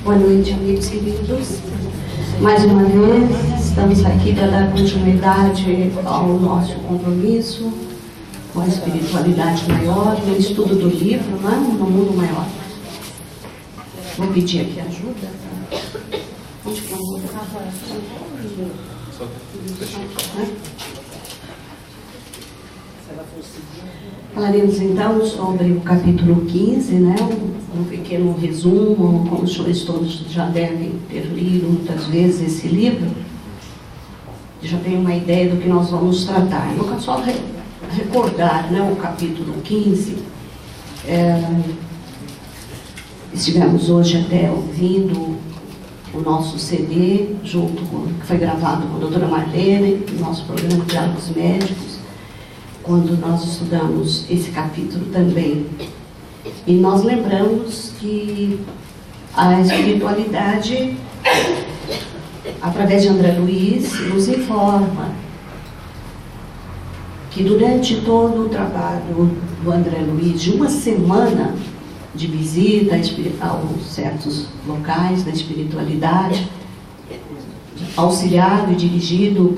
Boa noite, amigos queridos. Mais uma vez, estamos aqui para dar continuidade ao nosso compromisso com a espiritualidade maior, no estudo do livro, né? No mundo maior. Vou pedir aqui ajuda. Onde que eu vou? Falaremos então sobre o capítulo 15, né? Um pequeno resumo, como os senhores todos já devem ter lido muitas vezes esse livro, já tem uma ideia do que nós vamos tratar. Eu quero só recordar, né, o capítulo 15. Estivemos hoje até ouvindo o nosso CD, que foi gravado com a doutora Marlene, no nosso programa Diálogos Médicos, quando nós estudamos esse capítulo também. E nós lembramos que a espiritualidade, através de André Luiz, nos informa que durante todo o trabalho do André Luiz, de uma semana de visita a certos locais da espiritualidade, auxiliado e dirigido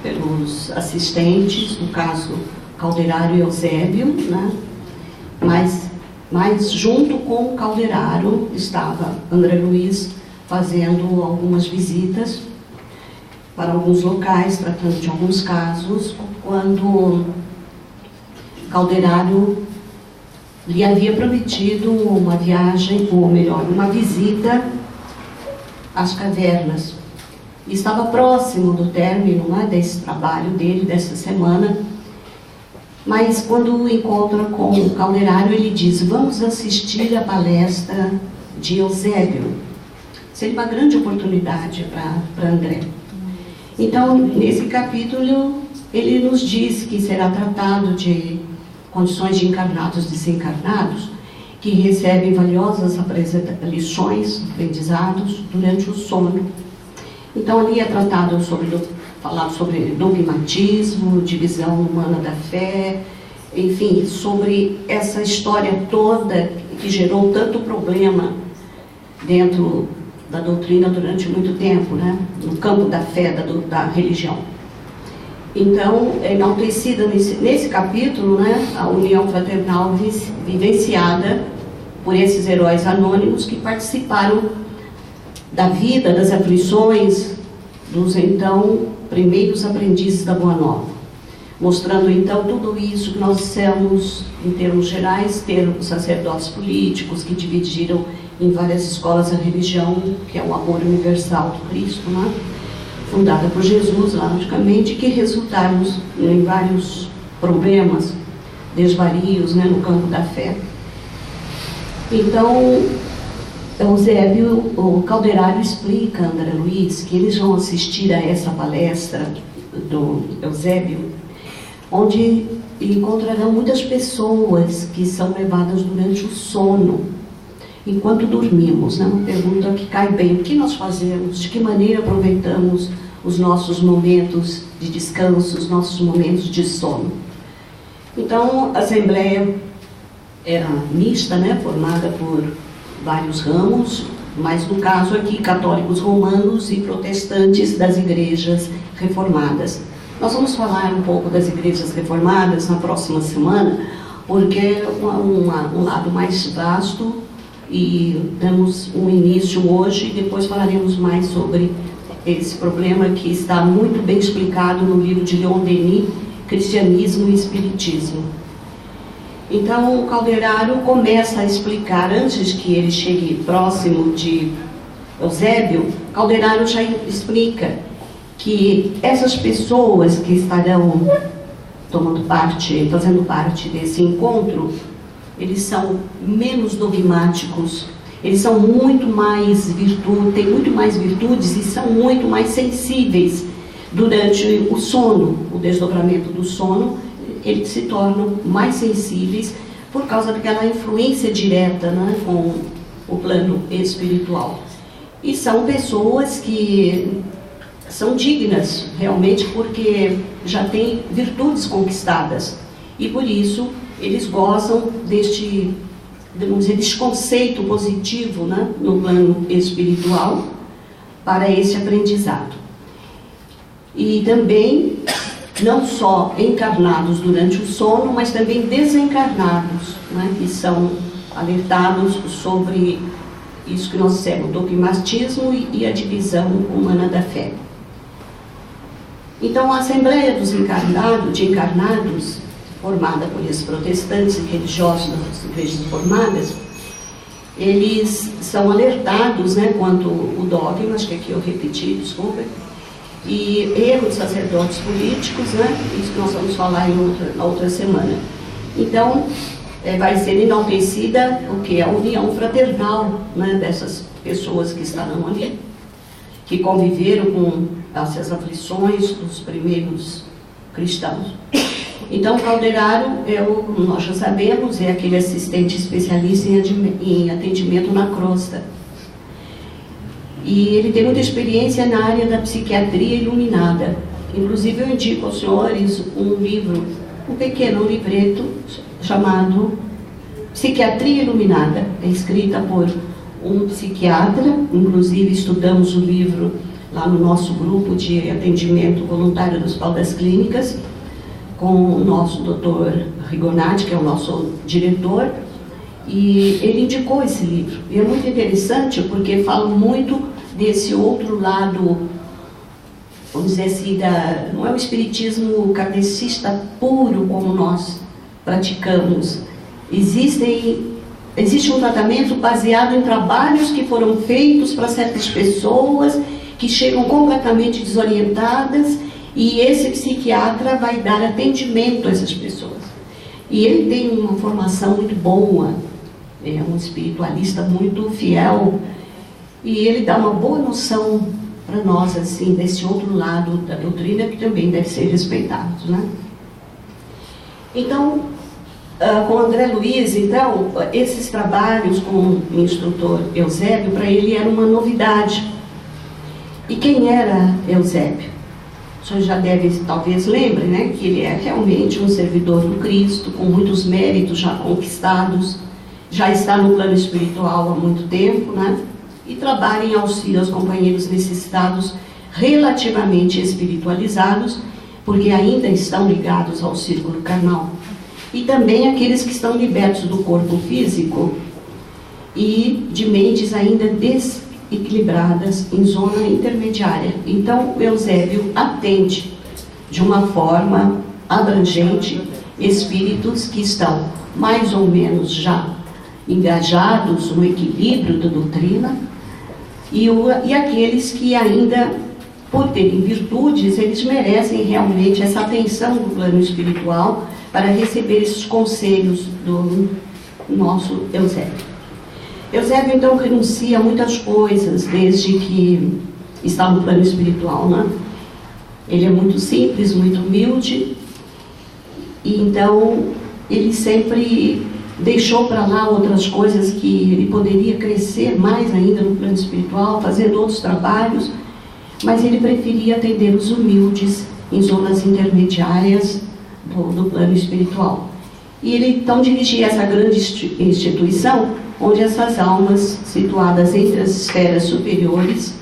pelos assistentes, no caso Calderaro e Eusébio, né? Mas junto com o Calderaro estava André Luiz fazendo algumas visitas para alguns locais, tratando de alguns casos, quando Calderaro lhe havia prometido uma viagem, ou melhor, uma visita às cavernas. Estava próximo do término, né, desse trabalho dele, dessa semana, mas quando encontra com o Calderaro, ele diz: vamos assistir à palestra de Eusébio. Seria uma grande oportunidade para André. Então, nesse capítulo, ele nos diz que será tratado de condições de encarnados e desencarnados, que recebem valiosas lições, aprendizados durante o sono. Então, ali é tratado falado sobre dogmatismo, divisão humana da fé, enfim, sobre essa história toda que gerou tanto problema dentro da doutrina durante muito tempo, né? No campo da fé, da religião. Então, é enaltecida nesse capítulo, né, a união fraternal vivenciada por esses heróis anônimos que participaram da vida, das aflições dos então primeiros aprendizes da Boa Nova, mostrando então tudo isso que nós dissemos em termos gerais, ter os sacerdotes políticos que dividiram em várias escolas a religião, que é o amor universal do Cristo, né? Fundada por Jesus, logicamente, que resultaram em vários problemas, desvarios, né, no campo da fé. Então, o Calderaro explica a André Luiz que eles vão assistir a essa palestra do Eusébio, onde encontrarão muitas pessoas que são levadas durante o sono, enquanto dormimos, né? Uma pergunta que cai bem: o que nós fazemos, de que maneira aproveitamos os nossos momentos de descanso, os nossos momentos de sono? Então, a Assembleia era mista, né? Formada por vários ramos, mas no caso aqui, católicos romanos e protestantes das igrejas reformadas. Nós vamos falar um pouco das igrejas reformadas na próxima semana, porque é um lado mais vasto, e damos um início hoje e depois falaremos mais sobre esse problema que está muito bem explicado no livro de Leon Denis, Cristianismo e Espiritismo. Então, o Calderaro começa a explicar, antes que ele chegue próximo de Eusébio, Calderaro já explica que essas pessoas que estarão fazendo parte desse encontro, eles são menos dogmáticos, eles são muito mais têm muito mais virtudes e são muito mais sensíveis durante o sono, o desdobramento do sono. Eles se tornam mais sensíveis por causa daquela influência direta, né, com o plano espiritual. E são pessoas que são dignas, realmente, porque já têm virtudes conquistadas. e por isso eles gozam deste, vamos dizer, deste conceito positivo, né, no plano espiritual para esse aprendizado. E também, não só encarnados durante o sono, mas também desencarnados, né, que são alertados sobre isso que nós chamamos o dogmatismo e a divisão humana da fé. Então, a Assembleia dos Encarnados, formada por esses protestantes e religiosos das igrejas reformadas, eles são alertados, né, quanto o dogma, acho que aqui eu repeti, desculpa, e erro de sacerdotes políticos, né, isso que nós vamos falar na outra semana. Então, vai ser enaltecida o que é a união fraternal, né, dessas pessoas que estarão ali, que conviveram com essas aflições dos primeiros cristãos. Então, o Calderaro, como nós já sabemos, é aquele assistente especialista em atendimento na crosta. E ele tem muita experiência na área da psiquiatria iluminada. Inclusive, eu indico aos senhores um livro, um pequeno livreto, chamado Psiquiatria Iluminada. É escrita por um psiquiatra, inclusive estudamos o livro lá no nosso grupo de atendimento voluntário do Hospital das Clínicas, com o nosso Dr. Rigonati, que é o nosso diretor, e ele indicou esse livro. E é muito interessante porque fala muito desse outro lado, vamos dizer assim, não é o espiritismo kardecista puro como nós praticamos. Existe um tratamento baseado em trabalhos que foram feitos para certas pessoas que chegam completamente desorientadas, e esse psiquiatra vai dar atendimento a essas pessoas. E ele tem uma formação muito boa, é um espiritualista muito fiel, e ele dá uma boa noção para nós, assim, desse outro lado da doutrina que também deve ser respeitado, né? Então, com André Luiz, então, esses trabalhos com o instrutor Eusébio, para ele era uma novidade. E quem era Eusébio? O senhor já deve, talvez lembre, né, que ele é realmente um servidor do Cristo, com muitos méritos já conquistados, já está no plano espiritual há muito tempo, né, e trabalha em auxílio aos companheiros necessitados relativamente espiritualizados, porque ainda estão ligados ao círculo carnal. E também aqueles que estão libertos do corpo físico e de mentes ainda desequilibradas em zona intermediária. Então, o Eusébio atende de uma forma abrangente espíritos que estão mais ou menos já engajados no equilíbrio da doutrina e aqueles que ainda, por terem virtudes, eles merecem realmente essa atenção do plano espiritual para receber esses conselhos do nosso Eusébio. Eusébio, então, renuncia a muitas coisas desde que está no plano espiritual, né? Ele é muito simples, muito humilde, e então ele sempre deixou para lá outras coisas que ele poderia crescer mais ainda no plano espiritual, fazendo outros trabalhos, mas ele preferia atender os humildes em zonas intermediárias do plano espiritual. E ele então dirigia essa grande instituição, onde essas almas situadas entre as esferas superiores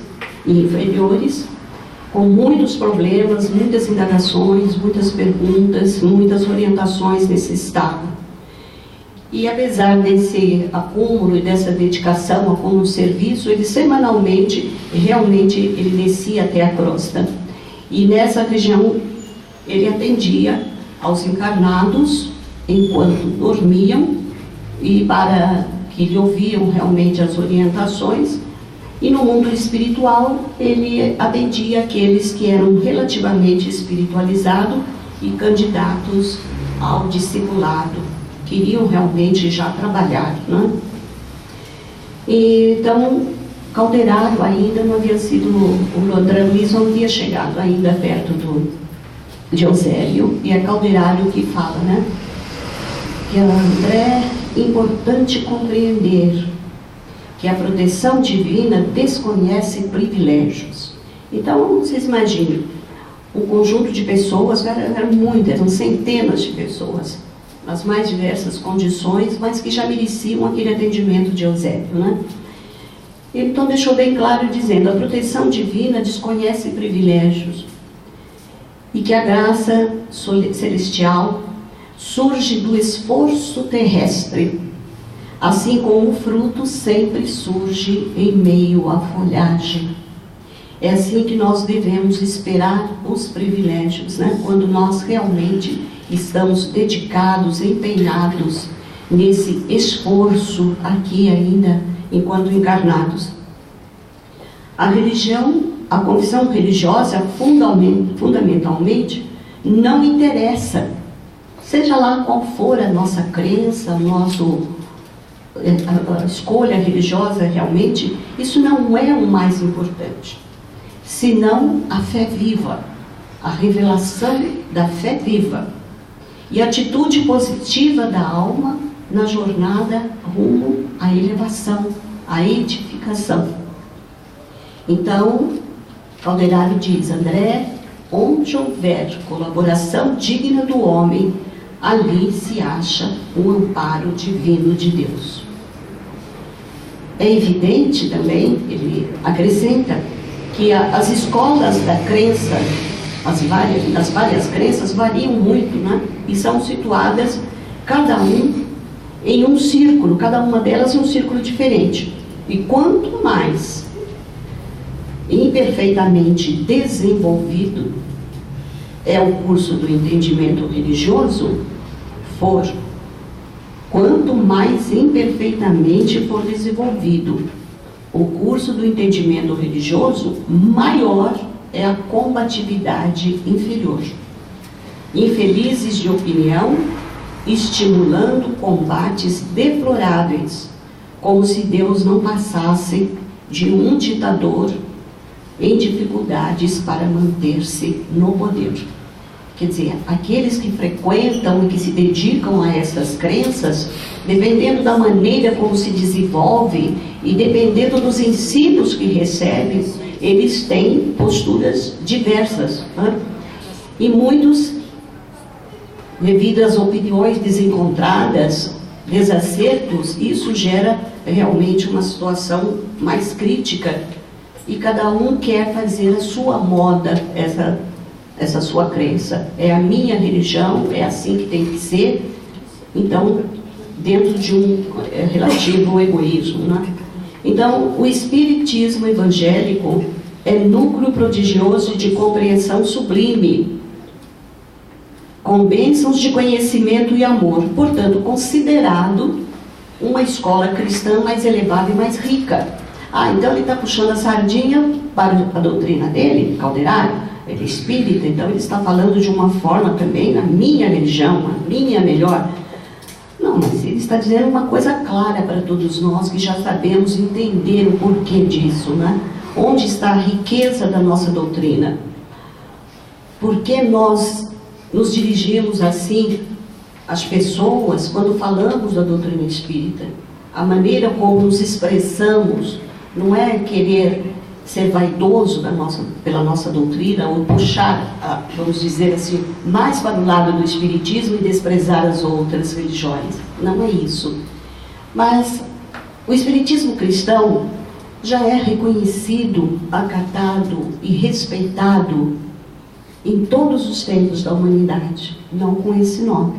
e inferiores, com muitos problemas, muitas indagações, muitas perguntas, muitas orientações necessitavam. E apesar desse acúmulo e dessa dedicação ao serviço, ele semanalmente, realmente, ele descia até a crosta. E nessa região, ele atendia aos encarnados enquanto dormiam, e para que lhe ouviam realmente as orientações. E no mundo espiritual, ele atendia aqueles que eram relativamente espiritualizados e candidatos ao discipulado, queriam realmente já trabalhar, né? E, então, Calderaro ainda não havia sido, o André Luiz não havia chegado ainda perto de Eusébio, e é Calderaro que fala, né? Que André, importante compreender que a proteção divina desconhece privilégios. Então, vocês imaginem, um conjunto de pessoas, eram muitas, eram centenas de pessoas, nas mais diversas condições, mas que já mereciam aquele atendimento de Eusébio, né? Ele então deixou bem claro dizendo: a proteção divina desconhece privilégios e que a graça celestial surge do esforço terrestre, assim como o fruto sempre surge em meio à folhagem. É assim que nós devemos esperar os privilégios, né? Quando nós realmente estamos dedicados, empenhados nesse esforço aqui ainda, enquanto encarnados. A religião, a confissão religiosa, fundamentalmente, não interessa, seja lá qual for a nossa crença, a escolha religiosa realmente, isso não é o mais importante, senão a fé viva, a revelação da fé viva e a atitude positiva da alma na jornada rumo à elevação, à edificação. Então, Calderari diz: André, onde houver colaboração digna do homem, ali se acha o amparo divino de Deus. É evidente também, ele acrescenta, que as escolas da crença, das várias crenças variam muito, né? E são situadas, cada em um círculo, cada uma delas em um círculo diferente. E quanto mais imperfeitamente desenvolvido é o curso do entendimento religioso for, quanto mais imperfeitamente for desenvolvido o curso do entendimento religioso, maior é a combatividade inferior. Infelizes de opinião, estimulando combates deploráveis, como se Deus não passasse de um ditador em dificuldades para manter-se no poder. Quer dizer, aqueles que frequentam e que se dedicam a essas crenças, dependendo da maneira como se desenvolvem e dependendo dos ensinos que recebem, eles têm posturas diversas, né? E muitos, devido às opiniões desencontradas, desacertos, isso gera realmente uma situação mais crítica e cada um quer fazer a sua moda, essa sua crença. É a minha religião, é assim que tem que ser. Então, dentro de um relativo egoísmo, né? Então, o espiritismo evangélico é núcleo prodigioso de compreensão sublime, com bênçãos de conhecimento e amor, portanto, considerado uma escola cristã mais elevada e mais rica. Então ele está puxando a sardinha para a doutrina dele, Calderari, ele é espírita, então ele está falando de uma forma também, a minha religião, a minha melhor. Não, mas ele está dizendo uma coisa clara para todos nós, que já sabemos entender o porquê disso, né? Onde está a riqueza da nossa doutrina? Por que nós nos dirigimos assim às pessoas quando falamos da doutrina espírita? A maneira como nos expressamos não é querer ser vaidoso pela nossa doutrina ou puxar, vamos dizer assim, mais para o lado do espiritismo e desprezar as outras religiões. Não é isso. Mas o espiritismo cristão já é reconhecido, acatado e respeitado em todos os tempos da humanidade, não com esse nome.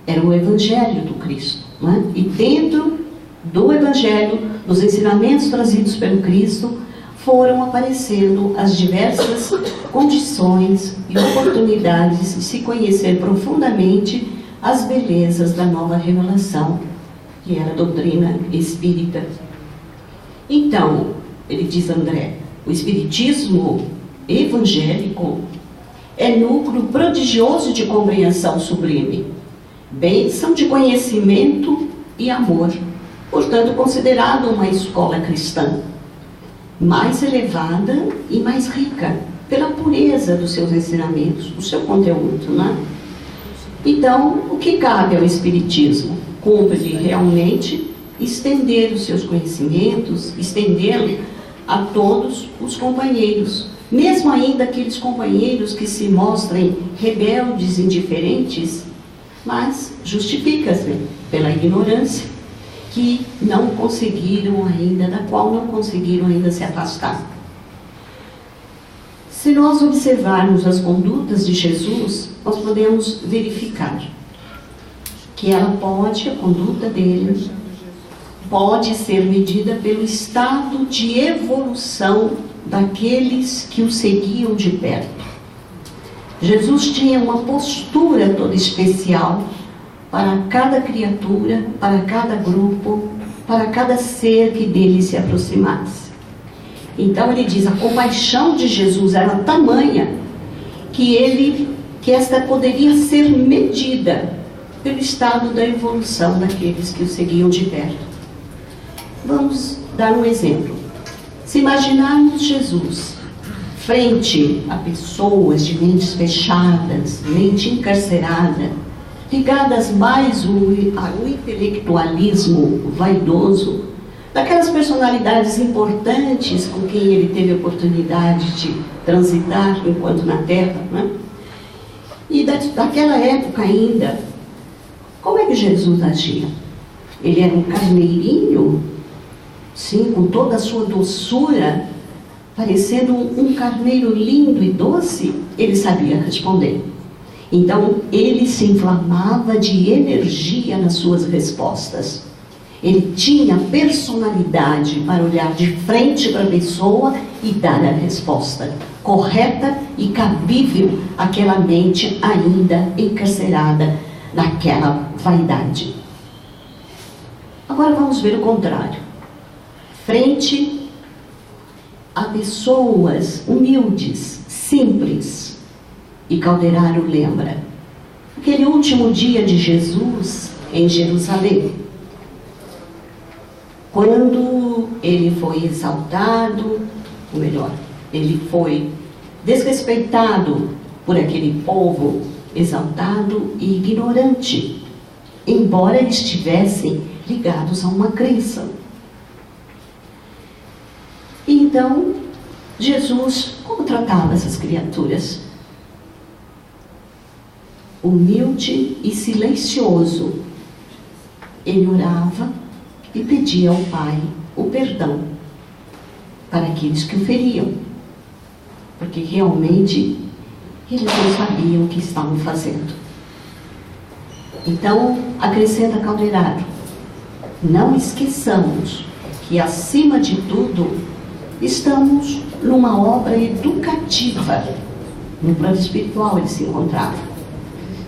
Era o Evangelho do Cristo, não é? E dentro do Evangelho, dos ensinamentos trazidos pelo Cristo, foram aparecendo as diversas condições e oportunidades de se conhecer profundamente as belezas da nova revelação, que era a doutrina espírita. Então, ele diz, André, o espiritismo evangélico é núcleo prodigioso de compreensão sublime, bênção de conhecimento e amor, portanto considerado uma escola cristã, mais elevada e mais rica, pela pureza dos seus ensinamentos, do seu conteúdo, né? Então, o que cabe ao espiritismo? Cumpre realmente estender os seus conhecimentos, estendê-lo a todos os companheiros, Mesmo ainda aqueles companheiros que se mostrem rebeldes, indiferentes, mas justifica-se pela ignorância que não conseguiram ainda, da qual não conseguiram ainda se afastar. Se nós observarmos as condutas de Jesus, nós podemos verificar que a conduta dele, pode ser medida pelo estado de evolução daqueles que o seguiam de perto. Jesus tinha uma postura toda especial para cada criatura, para cada grupo, para cada ser que dele se aproximasse. Então ele diz, a compaixão de Jesus era tamanha que esta poderia ser medida pelo estado da evolução daqueles que o seguiam de perto. Vamos dar um exemplo. Se imaginarmos Jesus frente a pessoas de mentes fechadas, mente encarcerada, ligadas mais ao intelectualismo vaidoso, daquelas personalidades importantes com quem ele teve a oportunidade de transitar enquanto na Terra, né? E daquela época ainda, como é que Jesus agia? Ele era um carneirinho, sim, com toda a sua doçura, parecendo um carneiro lindo e doce? Ele sabia responder. Então, ele se inflamava de energia nas suas respostas. Ele tinha personalidade para olhar de frente para a pessoa e dar a resposta correta e cabível àquela mente ainda encarcerada naquela vaidade. Agora vamos ver o contrário. Frente a pessoas humildes, simples, e Calderaro lembra aquele último dia de Jesus em Jerusalém, quando ele foi exaltado, ou melhor, ele foi desrespeitado por aquele povo exaltado e ignorante, embora eles estivessem ligados a uma crença. Então, Jesus, como tratava essas criaturas? Humilde e silencioso, ele orava e pedia ao Pai o perdão para aqueles que o feriam, porque realmente eles não sabiam o que estavam fazendo. Então, acrescenta Calderaro, não esqueçamos que, acima de tudo, estamos numa obra educativa. No plano espiritual ele se encontrava,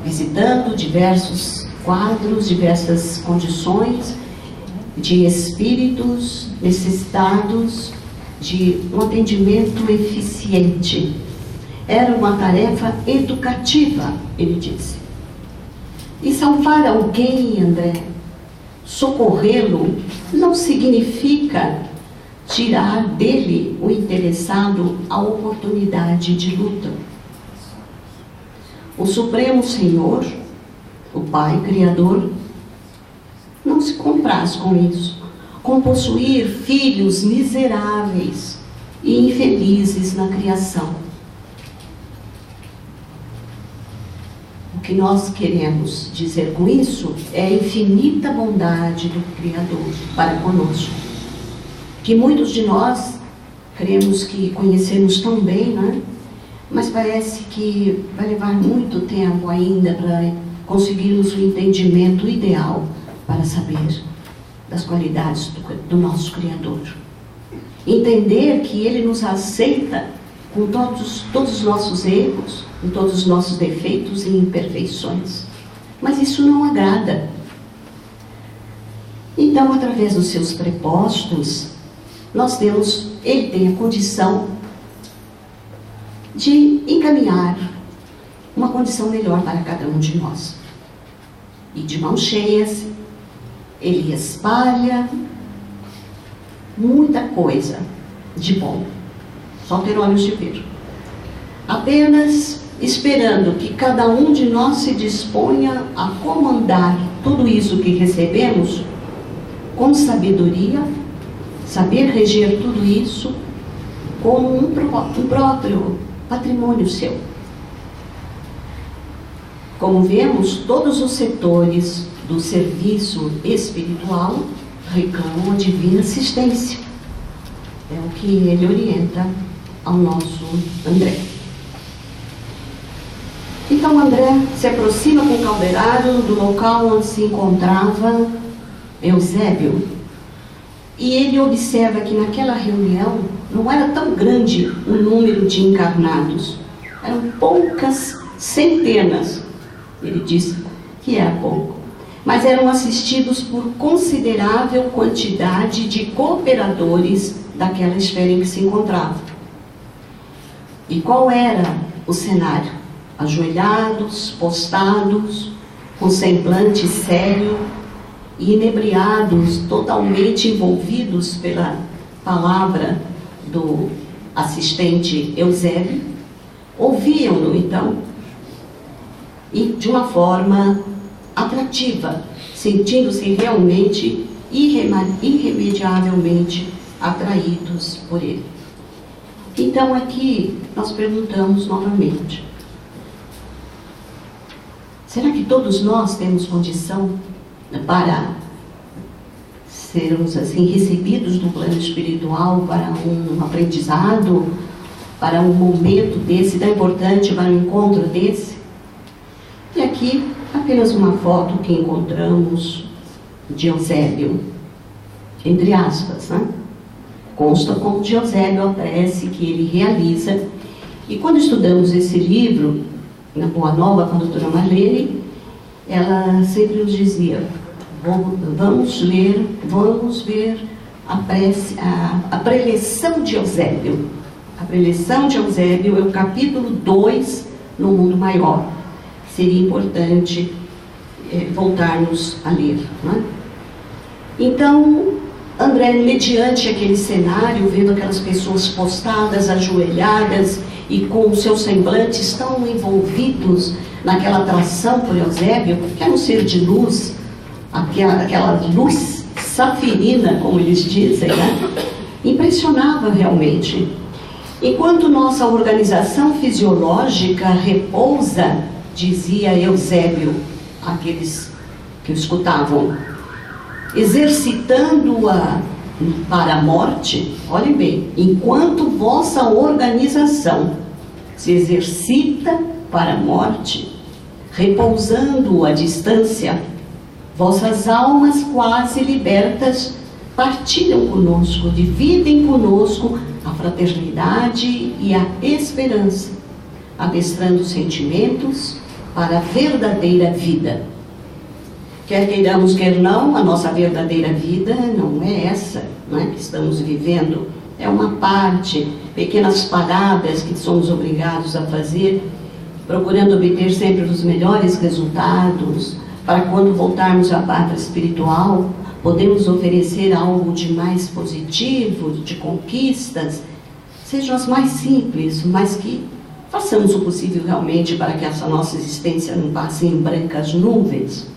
visitando diversos quadros, diversas condições de espíritos necessitados de um atendimento eficiente. Era uma tarefa educativa, ele disse. E salvar alguém, André, socorrê-lo, não significa tirar dele, o interessado, a oportunidade de luta. O Supremo Senhor, o Pai Criador, não se compraz com isso, com possuir filhos miseráveis e infelizes na criação. O que nós queremos dizer com isso é a infinita bondade do Criador para conosco, que muitos de nós cremos que conhecemos tão bem, né? Mas parece que vai levar muito tempo ainda para conseguirmos o entendimento ideal para saber das qualidades do nosso Criador. Entender que Ele nos aceita com todos os nossos erros, com todos os nossos defeitos e imperfeições. Mas isso não agrada. Então, através dos seus prepostos, Ele tem a condição de encaminhar uma condição melhor para cada um de nós. E de mãos cheias, Ele espalha muita coisa de bom, só ter olhos de ver, apenas esperando que cada um de nós se disponha a comandar tudo isso que recebemos com sabedoria, saber reger tudo isso como um próprio patrimônio seu. Como vemos, todos os setores do serviço espiritual reclamam a divina assistência. É o que ele orienta ao nosso André. Então André se aproxima com o caldeirado do local onde se encontrava Eusébio. E ele observa que naquela reunião não era tão grande o número de encarnados. Eram poucas centenas. Ele disse que era pouco. Mas eram assistidos por considerável quantidade de cooperadores daquela esfera em que se encontrava. E qual era o cenário? Ajoelhados, postados, com semblante sério e inebriados, totalmente envolvidos pela palavra do assistente Eusébio, ouviam-no então, e de uma forma atrativa, sentindo-se realmente irremediavelmente atraídos por ele. Então aqui nós perguntamos novamente: será que todos nós temos condição para sermos assim recebidos no plano espiritual para um aprendizado, para um momento desse tão importante, para um encontro desse? E aqui apenas uma foto que encontramos de Eusébio, entre aspas, né? Consta como de Eusébio a prece que ele realiza. E quando estudamos esse livro, na Boa Nova, com a doutora Marlene, ela sempre nos dizia: vamos ler, vamos ver a prece, a preleção de Eusébio. A preleção de Eusébio é o capítulo 2 no Mundo Maior. Seria importante voltarmos a ler, né? Então, André, mediante aquele cenário, vendo aquelas pessoas postadas, ajoelhadas e com os seus semblantes tão envolvidos naquela atração por Eusébio, que era um ser de luz, aquela luz safirina, como eles dizem, né? Impressionava realmente. Enquanto nossa organização fisiológica repousa, dizia Eusébio àqueles que o escutavam, exercitando-a para a morte, olhem bem, enquanto vossa organização se exercita para a morte, repousando à distância, vossas almas quase libertas partilham conosco, dividem conosco a fraternidade e a esperança, adestrando sentimentos para a verdadeira vida. Quer queiramos, quer não, a nossa verdadeira vida não é essa, não é, que estamos vivendo. É uma parte, pequenas paradas que somos obrigados a fazer, procurando obter sempre os melhores resultados, para quando voltarmos à pátria espiritual, podemos oferecer algo de mais positivo, de conquistas, sejam as mais simples, mas que façamos o possível realmente para que essa nossa existência não passe em brancas nuvens.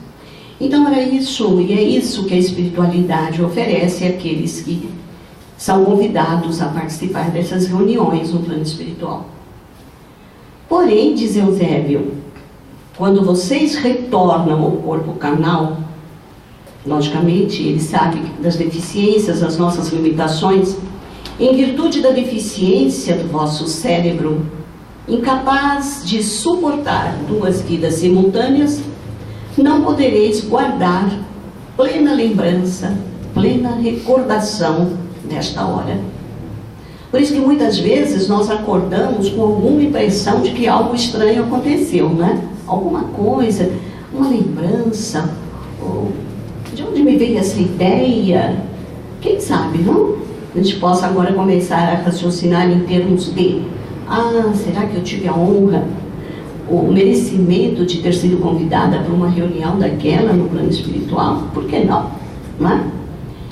Então era isso, e é isso que a espiritualidade oferece àqueles que são convidados a participar dessas reuniões no plano espiritual. Porém, diz Eusébio, quando vocês retornam ao corpo carnal, logicamente ele sabe das deficiências, das nossas limitações, em virtude da deficiência do vosso cérebro, incapaz de suportar 2 vidas simultâneas, não podereis guardar plena lembrança, plena recordação desta hora. Por isso que muitas vezes nós acordamos com alguma impressão de que algo estranho aconteceu, né? Alguma coisa, uma lembrança, ou de onde me veio essa ideia? Quem sabe, não? A gente possa agora começar a raciocinar em termos de: será que eu tive a honra, o merecimento de ter sido convidada para uma reunião daquela no plano espiritual? Por que não? Não é?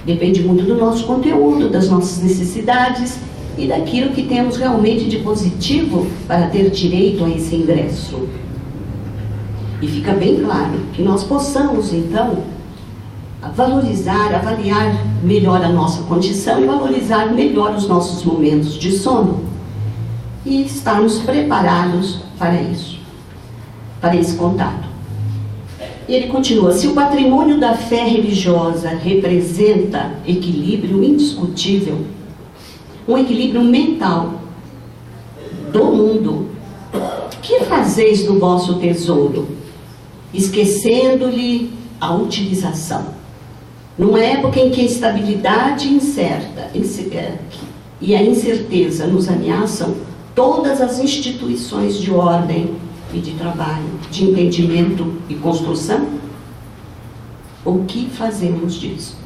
Depende muito do nosso conteúdo, das nossas necessidades e daquilo que temos realmente de positivo para ter direito a esse ingresso. E fica bem claro que nós possamos, então, valorizar, avaliar melhor a nossa condição e valorizar melhor os nossos momentos de sono e estarmos preparados para isso, para esse contato. E ele continua: se o patrimônio da fé religiosa representa equilíbrio indiscutível, um equilíbrio mental do mundo, que fazeis do vosso tesouro, esquecendo-lhe a utilização? Numa época em que a estabilidade incerta e a incerteza nos ameaçam, todas as instituições de ordem e de trabalho, de entendimento e construção, o que fazemos disso?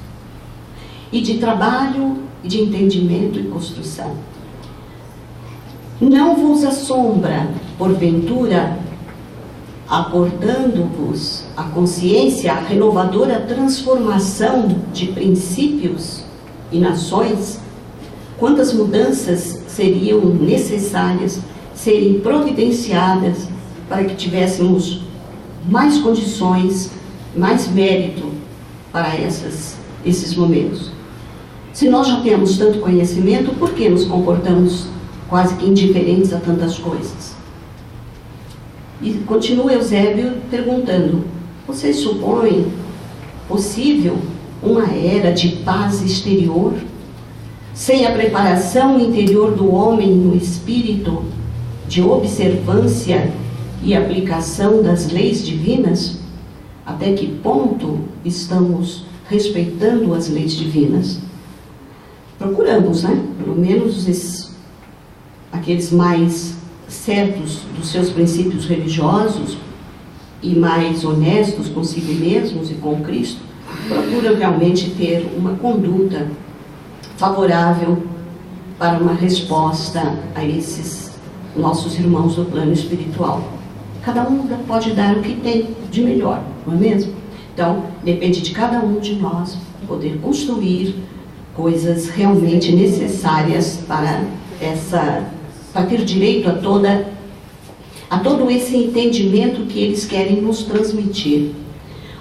E de trabalho, de entendimento e construção. Não vos assombra, porventura, acordando-vos a consciência, a renovadora transformação de princípios e nações? Quantas mudanças seriam necessárias serem providenciadas para que tivéssemos mais condições, mais mérito para esses momentos? Se nós já temos tanto conhecimento, por que nos comportamos quase que indiferentes a tantas coisas? E continua Eusébio perguntando: vocês supõem possível uma era de paz exterior, sem a preparação interior do homem no espírito de observância e aplicação das leis divinas? Até que ponto estamos respeitando as leis divinas? Procuramos, né? Pelo menos aqueles mais certos dos seus princípios religiosos e mais honestos consigo mesmos e com Cristo, procuram realmente ter uma conduta favorável para uma resposta a esses nossos irmãos do plano espiritual. Cada um pode dar o que tem de melhor, não é mesmo? Então, depende de cada um de nós poder construir coisas realmente necessárias para ter direito a todo esse entendimento que eles querem nos transmitir.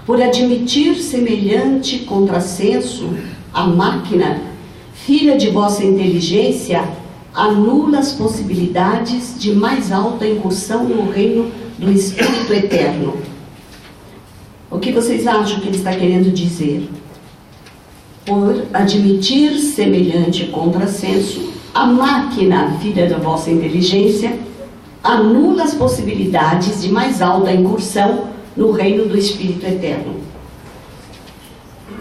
Por admitir semelhante contrassenso, a máquina, filha de vossa inteligência, anula as possibilidades de mais alta incursão no reino do Espírito Eterno. O que vocês acham que ele está querendo dizer? Por admitir semelhante contrassenso, a máquina, filha da vossa inteligência, anula as possibilidades de mais alta incursão no reino do Espírito Eterno.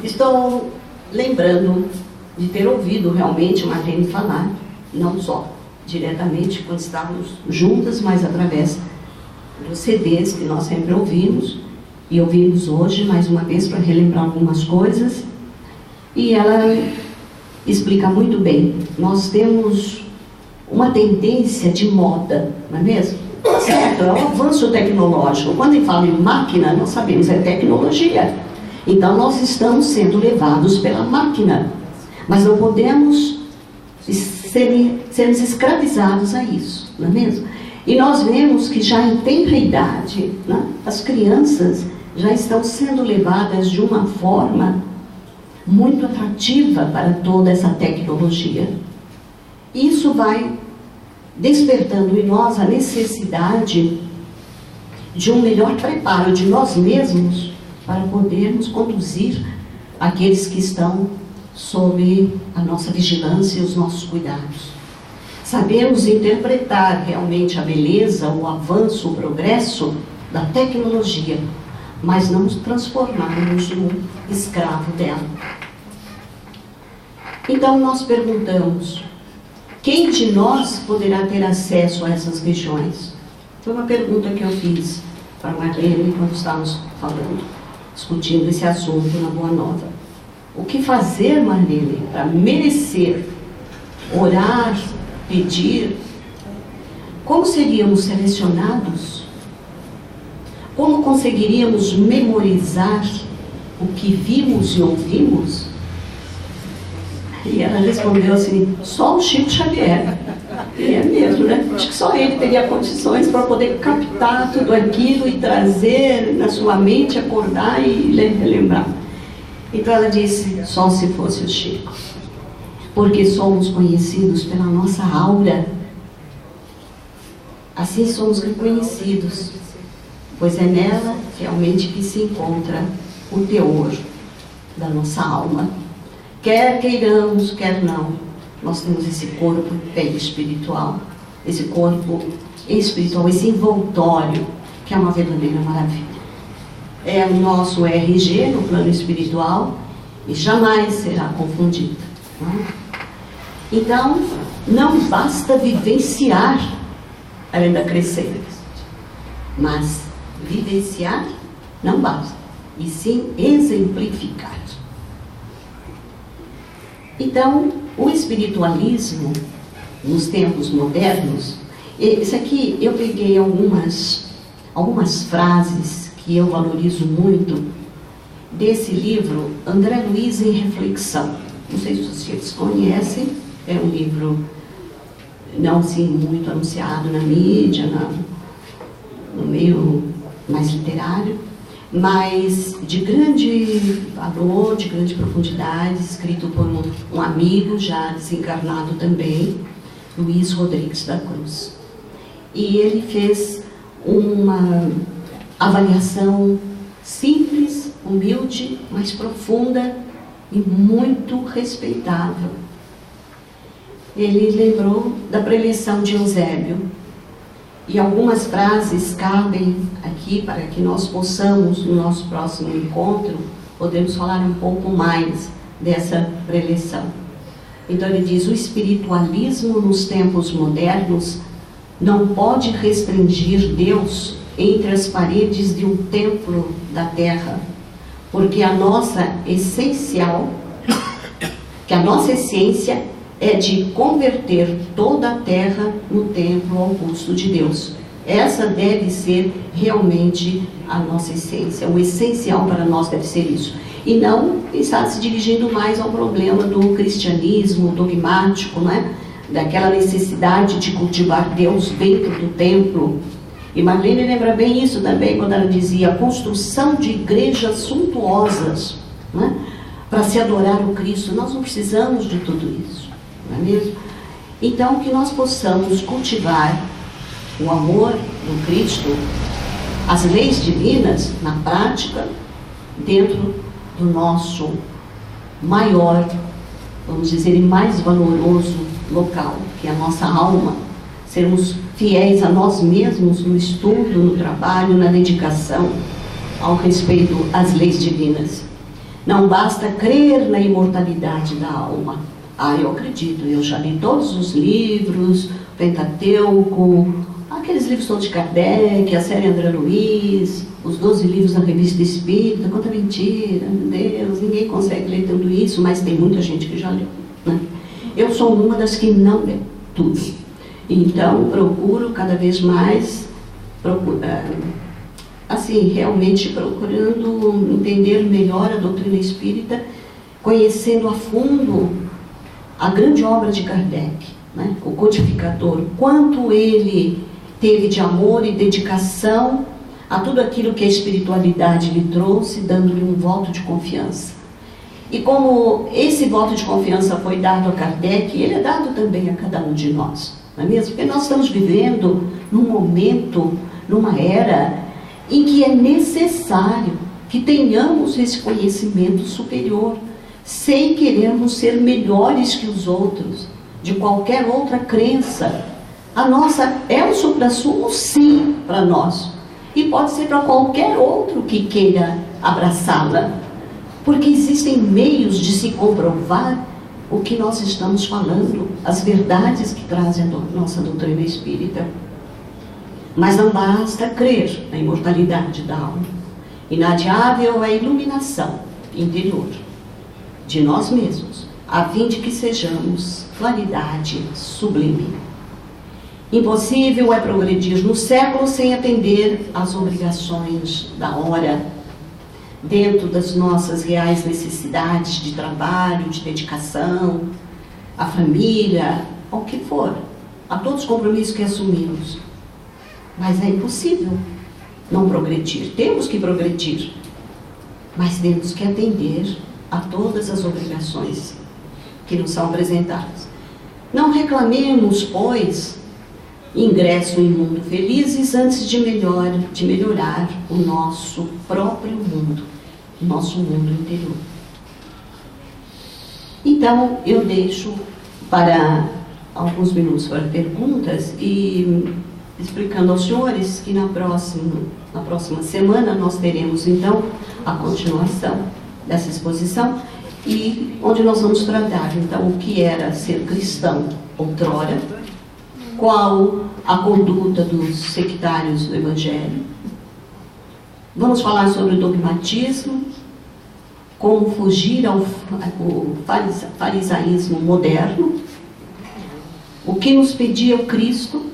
Estou lembrando de ter ouvido realmente Marlene falar, não só diretamente quando estávamos juntas, mas através dos CDs que nós sempre ouvimos, e ouvimos hoje mais uma vez para relembrar algumas coisas. E ela explica muito bem. Nós temos uma tendência de moda, não é mesmo? Certo, é um avanço tecnológico. Quando ele fala em máquina, nós sabemos, é tecnologia. Então nós estamos sendo levados pela máquina. Mas não podemos sermos escravizados a isso, não é mesmo? E nós vemos que já em tenra idade, né, as crianças já estão sendo levadas de uma forma muito atrativa para toda essa tecnologia. Isso vai despertando em nós a necessidade de um melhor preparo de nós mesmos para podermos conduzir aqueles que estão sob a nossa vigilância e os nossos cuidados. Sabemos interpretar realmente a beleza, o avanço, o progresso da tecnologia, mas não nos transformarmos num escravo dela. Então nós perguntamos: quem de nós poderá ter acesso a essas regiões? Foi uma pergunta que eu fiz para Marlene quando estávamos falando, discutindo esse assunto na Boa Nova. O que fazer, Marlene, para merecer, orar, pedir? Como seríamos selecionados? Como conseguiríamos memorizar o que vimos e ouvimos? E ela respondeu assim: só o Chico Xavier. E é mesmo, né? Acho que só ele teria condições para poder captar tudo aquilo e trazer na sua mente, acordar e lembrar. Então ela disse, só se fosse o Chico. Porque somos conhecidos pela nossa aura. Assim somos reconhecidos, pois é nela realmente que se encontra o teor da nossa alma. Quer queiramos, quer não, nós temos esse corpo bem espiritual, esse corpo espiritual, esse envoltório, que é uma verdadeira maravilha. É o nosso RG no plano espiritual e jamais será confundido. Não é? Então, não basta vivenciar, ainda crescer, mas vivenciar não basta, e sim exemplificar. Então, o espiritualismo nos tempos modernos, esse aqui eu peguei algumas frases que eu valorizo muito desse livro, André Luiz em Reflexão. Não sei se vocês conhecem, é um livro não assim muito anunciado na mídia, no meio mais literário, mas de grande valor, de grande profundidade, escrito por um amigo já desencarnado também, Luiz Rodrigues da Cruz. E ele fez uma avaliação simples, humilde, mas profunda e muito respeitável. Ele lembrou da preleção de Eusébio. E algumas frases cabem aqui para que nós possamos, no nosso próximo encontro, podemos falar um pouco mais dessa preleção. Então ele diz, o espiritualismo nos tempos modernos não pode restringir Deus entre as paredes de um templo da terra, porque a nossa essência é de converter toda a terra no templo augusto de Deus. Essa deve ser realmente a nossa essência. O essencial para nós deve ser isso. E não estar se dirigindo mais ao problema do cristianismo dogmático, né? Daquela necessidade de cultivar Deus dentro do templo. E Marlene lembra bem isso também, quando ela dizia a construção de igrejas suntuosas, né? Para se adorar o Cristo. Nós não precisamos de tudo isso. Não é mesmo? Então, que nós possamos cultivar o amor do Cristo, as leis divinas, na prática, dentro do nosso maior, vamos dizer, e mais valoroso local, que é a nossa alma. Sermos fiéis a nós mesmos no estudo, no trabalho, na dedicação ao respeito às leis divinas. Não basta crer na imortalidade da alma. Eu acredito, eu já li todos os livros, Pentateuco, aqueles livros todos de Kardec, a série André Luiz, os 12 livros da Revista Espírita, quanta mentira, meu Deus, ninguém consegue ler tudo isso, mas tem muita gente que já leu, né? Eu sou uma das que não lê tudo, então procuro cada vez mais, realmente procurando entender melhor a doutrina espírita, conhecendo a fundo a grande obra de Kardec, né? O codificador, quanto ele teve de amor e dedicação a tudo aquilo que a espiritualidade lhe trouxe, dando-lhe um voto de confiança. E como esse voto de confiança foi dado a Kardec, ele é dado também a cada um de nós, não é mesmo? Porque nós estamos vivendo num momento, numa era, em que é necessário que tenhamos esse conhecimento superior, sem querermos ser melhores que os outros, de qualquer outra crença. A nossa é o suprassumo, sim, para nós. E pode ser para qualquer outro que queira abraçá-la. Porque existem meios de se comprovar o que nós estamos falando, as verdades que trazem a nossa doutrina espírita. Mas não basta crer na imortalidade da alma. Inadiável é a iluminação interior de nós mesmos, a fim de que sejamos claridade sublime. Impossível é progredir no século sem atender às obrigações da hora, dentro das nossas reais necessidades de trabalho, de dedicação, à família, ao que for, a todos os compromissos que assumimos. Mas é impossível não progredir. Temos que progredir, mas temos que atender a todas as obrigações que nos são apresentadas. Não reclamemos, pois, ingresso em mundo felizes antes de melhorar o nosso próprio mundo, o nosso mundo interior. Então, eu deixo para alguns minutos para perguntas e explicando aos senhores que na próxima semana nós teremos, então, a continuação dessa exposição e onde nós vamos tratar, então, o que era ser cristão outrora, qual a conduta dos sectários do Evangelho. Vamos falar sobre o dogmatismo, como fugir ao farisaísmo moderno, o que nos pedia o Cristo,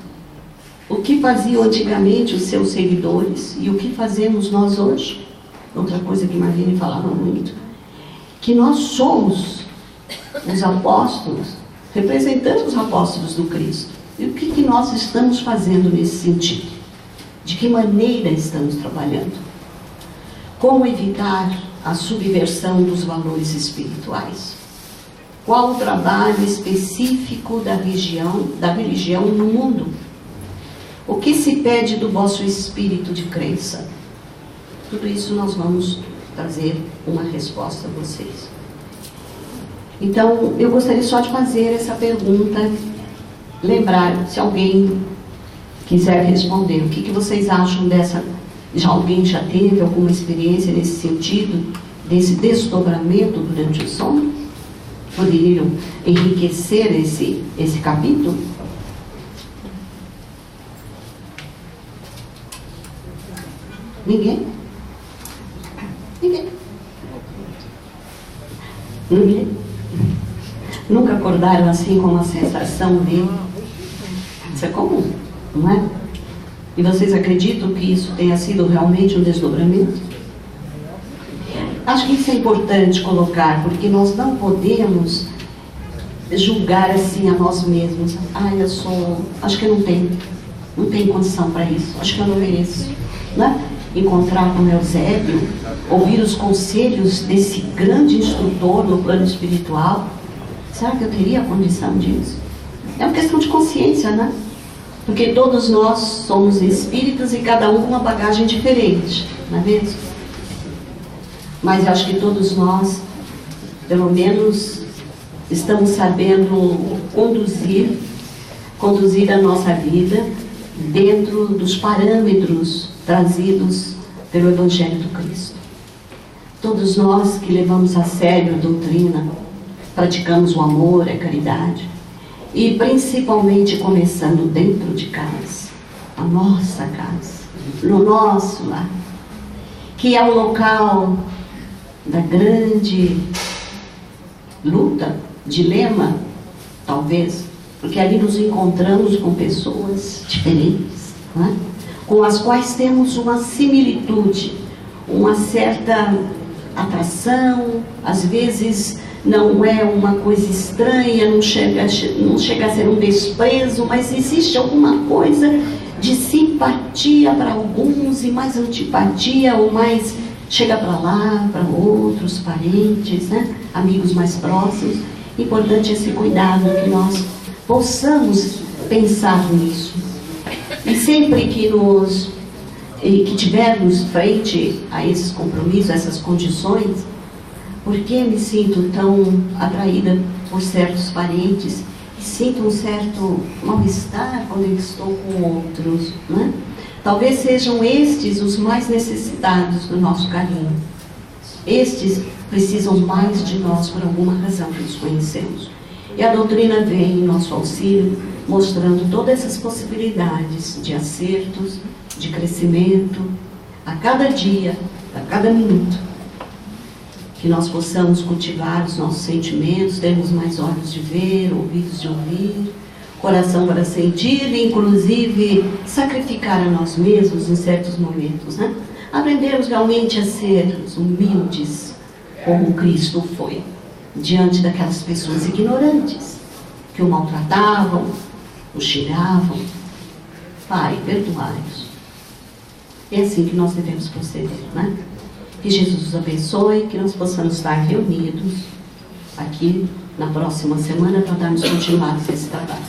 o que faziam antigamente os seus seguidores e o que fazemos nós hoje. Outra coisa que Marlene falava muito, que nós somos os apóstolos, representando os apóstolos do Cristo. E o que nós estamos fazendo nesse sentido? De que maneira estamos trabalhando? Como evitar a subversão dos valores espirituais? Qual o trabalho específico da religião no mundo? O que se pede do vosso espírito de crença? Tudo isso nós vamos trazer uma resposta a vocês. Então, eu gostaria só de fazer essa pergunta, lembrar, se alguém quiser responder, o que vocês acham dessa... Alguém já teve alguma experiência nesse sentido, desse desdobramento durante o sono? Poderiam enriquecer esse capítulo? Ninguém? Ninguém? Nunca acordaram assim com uma sensação de... Isso é comum, não é? E vocês acreditam que isso tenha sido realmente um desdobramento? Acho que isso é importante colocar, porque nós não podemos julgar assim a nós mesmos. Acho que eu não tenho condição para isso, acho que eu não mereço. Né? Encontrar com Eusébio, ouvir os conselhos desse grande instrutor no plano espiritual. Será que eu teria a condição disso? É uma questão de consciência, né? Porque todos nós somos espíritas e cada um com uma bagagem diferente, não é mesmo? Mas acho que todos nós, pelo menos, estamos sabendo conduzir a nossa vida dentro dos parâmetros trazidos pelo Evangelho do Cristo. Todos nós que levamos a sério a doutrina, praticamos o amor, a caridade, e principalmente começando dentro de casa, a nossa casa, no nosso lar, que é o local da grande luta, dilema, talvez, porque ali nos encontramos com pessoas diferentes, não é? Com as quais temos uma similitude, uma certa atração, às vezes não é uma coisa estranha, não chega a ser um desprezo, mas existe alguma coisa de simpatia para alguns e mais antipatia, ou mais chega para lá, para outros parentes, né? Amigos mais próximos. Importante esse cuidado, que nós possamos pensar nisso. E sempre que tivermos frente a esses compromissos, a essas condições, por que me sinto tão atraída por certos parentes e sinto um certo mal-estar quando eu estou com outros, né? Talvez sejam estes os mais necessitados do nosso carinho. Estes precisam mais de nós por alguma razão que os conhecemos. E a doutrina vem em nosso auxílio, mostrando todas essas possibilidades de acertos, de crescimento, a cada dia, a cada minuto. Que nós possamos cultivar os nossos sentimentos, termos mais olhos de ver, ouvidos de ouvir, coração para sentir e, inclusive, sacrificar a nós mesmos em certos momentos, né? Aprendermos realmente a ser humildes, como Cristo foi, diante daquelas pessoas ignorantes, que o maltratavam, o xingavam. Pai, perdoai-os. É assim que nós devemos proceder, né? Que Jesus os abençoe, que nós possamos estar reunidos aqui na próxima semana para darmos continuidade a esse trabalho.